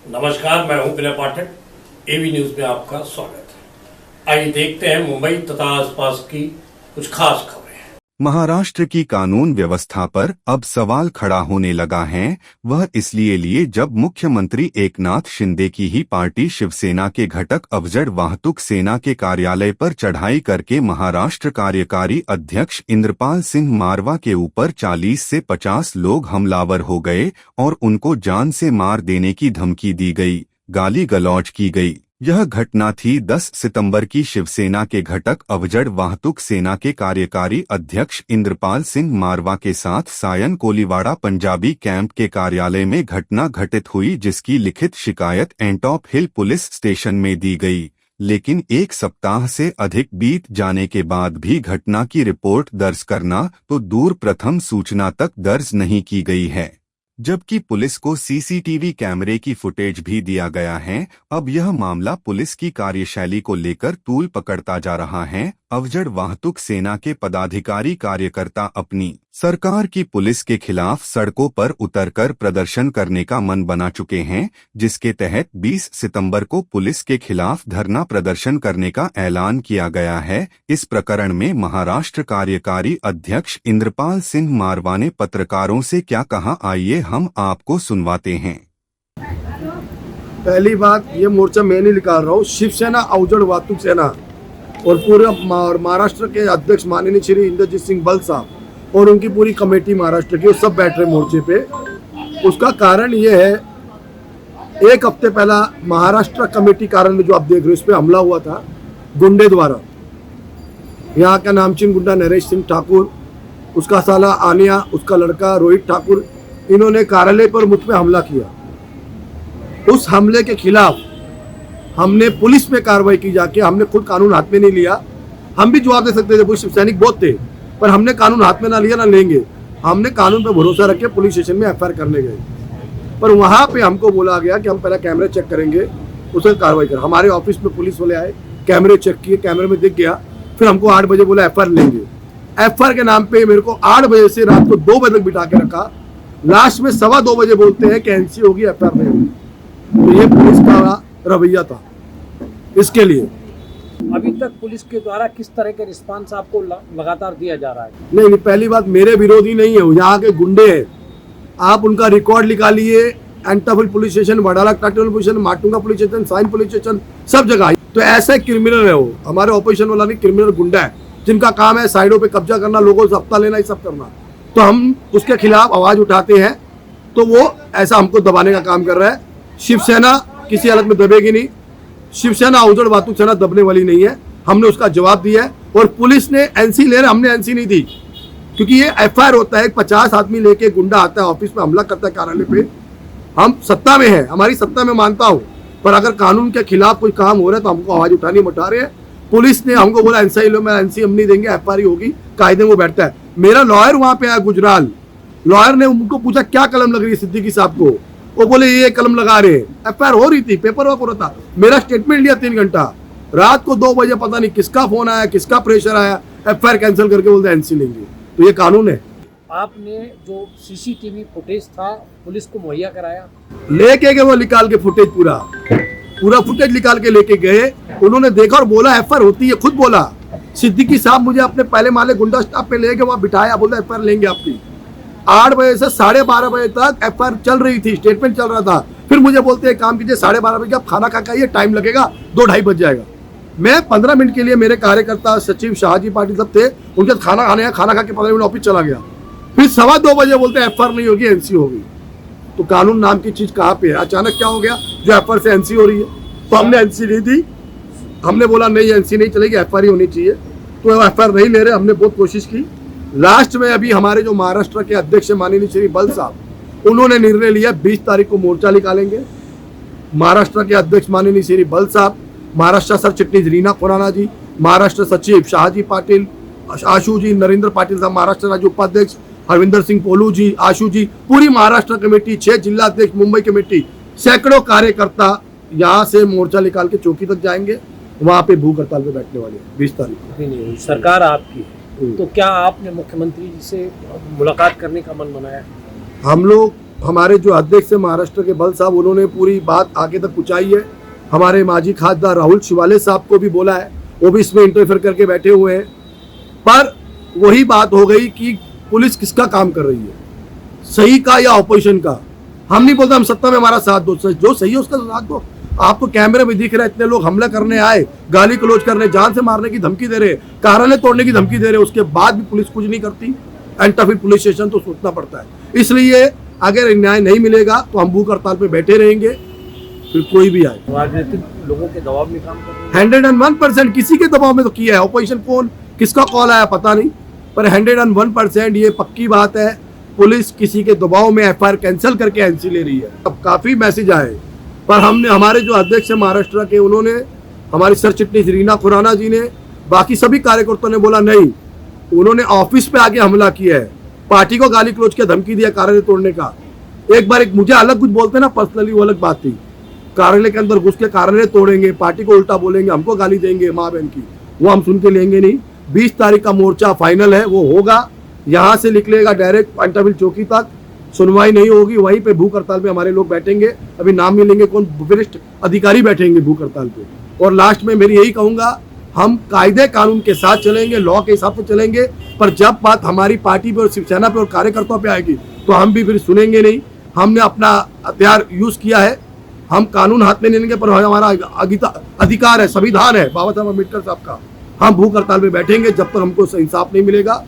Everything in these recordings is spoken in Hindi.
नमस्कार, मैं हूं विनय पाठक। एवी न्यूज में आपका स्वागत है। आइए देखते हैं मुंबई तथा आसपास की कुछ खास खबरें। महाराष्ट्र की कानून व्यवस्था पर अब सवाल खड़ा होने लगा है। वह इसलिए लिए जब मुख्यमंत्री एकनाथ शिंदे की ही पार्टी शिवसेना के घटक अवजड वाहतुक सेना के कार्यालय पर चढ़ाई करके महाराष्ट्र कार्यकारी अध्यक्ष इंद्रपाल सिंह मारवा के ऊपर 40 से 50 लोग हमलावर हो गए और उनको जान से मार देने की धमकी दी गई, गाली गलौज की गई। यह घटना थी 10 सितंबर की। शिवसेना के घटक अवजड वाहतुक सेना के कार्यकारी अध्यक्ष इंद्रपाल सिंह मारवा के साथ सायन कोलीवाड़ा पंजाबी कैंप के कार्यालय में घटना घटित हुई, जिसकी लिखित शिकायत एंटॉप हिल पुलिस स्टेशन में दी गई। लेकिन एक सप्ताह से अधिक बीत जाने के बाद भी घटना की रिपोर्ट दर्ज करना तो दूर, प्रथम सूचना तक दर्ज नहीं की गई है, जबकि पुलिस को सीसीटीवी कैमरे की फुटेज भी दिया गया है। अब यह मामला पुलिस की कार्यशैली को लेकर तूल पकड़ता जा रहा है। अवजड वाहतुक सेना के पदाधिकारी कार्यकर्ता अपनी सरकार की पुलिस के खिलाफ सड़कों पर उतरकर प्रदर्शन करने का मन बना चुके हैं, जिसके तहत 20 सितंबर को पुलिस के खिलाफ धरना प्रदर्शन करने का ऐलान किया गया है। इस प्रकरण में महाराष्ट्र कार्यकारी अध्यक्ष इंद्रपाल सिंह मारवा ने पत्रकारों से क्या कहा, आइए हम आपको सुनवाते हैं। पहली बात, ये मोर्चा मैं नहीं निकाल रहा हूँ, शिवसेना अवजड वाहतुक सेना और पूरे महाराष्ट्र के अध्यक्ष माननीय श्री इंद्रजीत सिंह बल साहब और उनकी पूरी कमेटी महाराष्ट्र की, वो सब बैठ रहे मोर्चे पे। उसका कारण ये है, एक हफ्ते पहला महाराष्ट्र कमेटी कार्यालय में जो आप देख रहे हो, इस पे हमला हुआ था गुंडे द्वारा। यहाँ का नामचीन गुंडा नरेश सिंह ठाकुर, उसका साला आनिया, उसका लड़का रोहित ठाकुर, इन्होंने कार्यालय पर मुझ पे हमला किया। उस हमले के खिलाफ हमने पुलिस में कार्रवाई की जाके, हमने खुद कानून हाथ में नहीं लिया। हम भी जवाब दे सकते थे, शिव सैनिक बहुत थे, पर हमने कानून हाथ में ना लिया ना लेंगे। हमने कानून पर भरोसा रख के पुलिस स्टेशन में एफआईआर करने गए, पर वहां पे हमको बोला गया कि हम पहले कैमरे चेक करेंगे, उसमें कार्रवाई कर। हमारे ऑफिस में पुलिस वाले आए, कैमरे चेक किए, कैमरे में दिख गया। फिर हमको 8 बजे बोला एफआईआर लेंगे। एफआईआर के नाम पे मेरे को 8 बजे से रात को 2 बजे तक बिठा के रखा। लास्ट में 2:15 बजे बोलते हैं कि एनसी होगी, एफआईआर नहीं होगी। तो ये पुलिस का रवैया था। इसके लिए अभी तक पुलिस के द्वारा किस तरह के रिस्पांस आपको लगातार दिया जा रहा है? नहीं, पहली बात, मेरे विरोधी नहीं है, यहाँ के गुंडे हैं। आप उनका रिकॉर्ड निकालिए, एंटाफिल पुलिस स्टेशन, वडाला ट्रैक्टर police station, Matunga police station, Sion police station, सब जगह। तो ऐसा क्रिमिनल है वो, हमारे ऑपोजिशन वाला नहीं, क्रिमिनल गुंडा है, जिनका काम है साइडों पे कब्जा करना, लोगों से हफ्ता लेना, ये सब करना। तो हम उसके खिलाफ आवाज उठाते हैं, तो वो ऐसा हमको दबाने का काम कर रहा है। शिवसेना किसी हालत में दबेगी नहीं, शिवसेना अवजड वाहतुक सेना दबने वाली नहीं है। हमने उसका जवाब दिया है और पुलिस ने एनसी ले रहे, हमने एनसी नहीं दी, क्योंकि ये एफआईआर होता है। 50 आदमी लेके गुंडा आता है ऑफिस में, हमला करता है कार्यालय पे। हम सत्ता में है, हमारी सत्ता में मानता हूँ, पर अगर कानून के खिलाफ कोई काम हो रहा है तो हमको आवाज उठानी, उठा रहे हैं। पुलिस ने हमको बोला एनसी लो, मैं एनसी हम नहीं देंगे, एफआईआर होगी, कायदे में वो बैठता है। मेरा लॉयर वहां पे आया, गुजराल लॉयर ने उनको पूछा क्या कलम लग रही है सिद्दीकी साहब को, वो बोले ये कलम लगा रहे हैं। एफआईआर हो रही थी, पेपर वर्क हो रहा था। मेरा स्टेटमेंट लिया 3 घंटा। रात को 2 बजे पता नहीं किसका फोन आया, किसका प्रेशर आया, एफआईआर कैंसिल करके बोलते एनसी लेंगे। तो ये कानून है। आपने जो सीसीटीवी फुटेज था पुलिस को मुहैया कराया? लेके गए, वो निकाल के फुटेज पूरा फुटेज निकाल के लेके गए। उन्होंने देखा और बोला एफआईआर होती है। खुद बोला सिद्दीकी साहब, मुझे अपने पहले माले गुंडा स्टाफ पे लेके वहां बिठाया, बोलता एफआईआर लेंगे आपकी। 8 बजे से 12:30 बजे तक एफआईआर चल रही थी, स्टेटमेंट चल रहा था। फिर मुझे बोलते हैं काम कीजिए, 12:30 बजे आप खाना खा के आइए, टाइम लगेगा, 2-2:30 बज जाएगा। मैं 15 मिनट के लिए, मेरे कार्यकर्ता सचिव शाहजी पाटिल सब थे, उनके खाना खाने, खाना खा के 15 मिनट ऑफिस चला गया। फिर 2:15 बजे बोलते हैं एफआईआर नहीं होगी, एनसी होगी। तो कानून नाम की चीज कहाँ पे है? अचानक क्या हो गया जो एफआईआर से एनसी हो रही है? तो हमने एनसी नहीं दी, हमने बोला नहीं एनसी नहीं चलेगी, एफआईआर होनी चाहिए। तो एफआईआर नहीं ले रहे, हमने बहुत कोशिश की। लास्ट में अभी हमारे जो महाराष्ट्र के अध्यक्ष माननीय श्री बल साहब, उन्होंने निर्णय लिया 20 तारीख को मोर्चा निकालेंगे। महाराष्ट्र के अध्यक्ष माननीय श्री बल साहब, महाराष्ट्र सरचिटनीस रीना खुराना जी, महाराष्ट्र सचिव शाहजी पाटिल, आशु जी, नरेंद्र पाटिल साहब महाराष्ट्र राज्य उपाध्यक्ष, हरविंदर सिंह पोलू जी, आशु जी, पूरी महाराष्ट्र कमेटी, 6 जिला अध्यक्ष मुंबई कमेटी, सैकड़ों कार्यकर्ता यहाँ से मोर्चा निकाल के चौकी तक जाएंगे। वहाँ पे भूख हड़ताल पे बैठने वाले हैं 20 तारीख को। सरकार आपकी है, तो क्या आपने मुख्यमंत्री जी से मुलाकात करने का मन बनाया? हम लोग हमारे जो अध्यक्ष है महाराष्ट्र के बल साहब, उन्होंने पूरी बात आगे तक पहुंचाई है। हमारे माजी खासदार राहुल शिवाले साहब को भी बोला है, वो भी इसमें इंटरफेयर करके बैठे हुए हैं। पर वही बात हो गई कि पुलिस किसका काम कर रही है, सही का या ऑपोजिशन का। हम नहीं बोलते हम सत्ता में हमारा साथ दो, जो सही है उसका साथ दो। आपको कैमरे में दिख रहा है, इतने लोग हमला करने आए, गाली गलौज करने, जान से मारने की धमकी दे रहे, कार्यालय तोड़ने की धमकी दे रहे, उसके बाद भी पुलिस कुछ नहीं करती। एंड फिर पुलिस स्टेशन तो सोचना पड़ता है। इसलिए अगर न्याय नहीं मिलेगा तो हम भूख हड़ताल पे बैठे रहेंगे, फिर कोई भी आए। राजनीतिक लोगों के दबाव में काम कर रहे हैं। 101% किसी के दबाव में तो किया है। ऑपोजिशन कौन, किसका कॉल आया पता नहीं, पर 101% ये पक्की बात है, पुलिस किसी के दबाव में एफआईआर कैंसिल करके एनसी ले रही है। अब काफी मैसेज आए, पर हमने, हमारे जो अध्यक्ष है महाराष्ट्र के, उन्होंने, हमारी सर चिटनीस रीना खुराना जी ने, बाकी सभी कार्यकर्ताओं ने बोला नहीं, उन्होंने ऑफिस पे आके हमला किया है, पार्टी को गाली गलौज के धमकी दिया कार्यालय तोड़ने का। एक बार एक मुझे अलग कुछ बोलते ना पर्सनली, वो अलग बात थी। कार्यालय के अंदर घुस के कार्यालय तोड़ेंगे, पार्टी को उल्टा बोलेंगे, हमको गाली देंगे माँ बहन की, वो हम सुन के लेंगे नहीं। 20 तारीख का मोर्चा फाइनल है, वो होगा, यहाँ से निकलेगा डायरेक्ट पंटाबिल चौकी तक, सुनवाई नहीं होगी, वहीं पे भूख हड़ताल पे हमारे लोग बैठेंगे। अभी नाम मिलेंगे कौन, वरिष्ठ अधिकारी बैठेंगे भूख हड़ताल पे। और लास्ट में मेरी यही कहूंगा, हम कायदे कानून के साथ चलेंगे, लॉ के हिसाब से चलेंगे, पर जब बात हमारी पार्टी पे और शिवसेना पे और कार्यकर्ताओं पे आएगी तो हम भी फिर सुनेंगे नहीं। हमने अपना हथियार यूज किया है, हम कानून हाथ में नहीं लेंगे, पर हमारा अधिकार है, संविधान है बाबा साहब अम्बेडकर साहब का। हम भूख हड़ताल पे बैठेंगे जब तक हमको इंसाफ नहीं मिलेगा।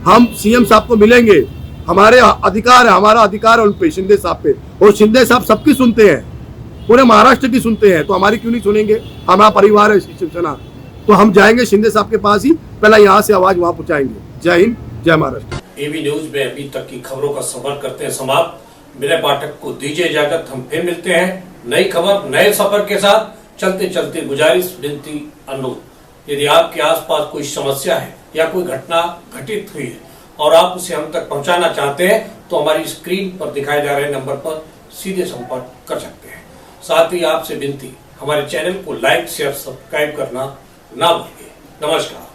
हम सीएम साहब को मिलेंगे, हमारे अधिकार है, हमारा अधिकार है उन पे, शिंदे साहब पे। और शिंदे साहब सबकी सुनते हैं, पूरे महाराष्ट्र की सुनते हैं, तो हमारी क्यों नहीं सुनेंगे। हमारा परिवार है शिवसेना, तो हम जाएंगे शिंदे साहब के पास ही, पहला यहाँ से आवाज वहां पहुंचाएंगे। जय हिंद, जय महाराष्ट्र। एबी न्यूज में अभी तक की खबरों का सफर करते हैं समाप्त। मेरे पाठक को दीजिए इजाजत, हम फिर मिलते हैं नई खबर, नए सफर के साथ। चलते चलते गुजारिश, विनती, अनुरोध, यदि आपके आसपास कोई समस्या है या कोई घटना घटित हुई है और आप उसे हम तक पहुंचाना चाहते हैं, तो हमारी स्क्रीन पर दिखाए जा रहे नंबर पर सीधे संपर्क कर सकते हैं। साथ ही आपसे विनती, हमारे चैनल को लाइक, शेयर, सब्सक्राइब करना ना भूलिए। नमस्कार।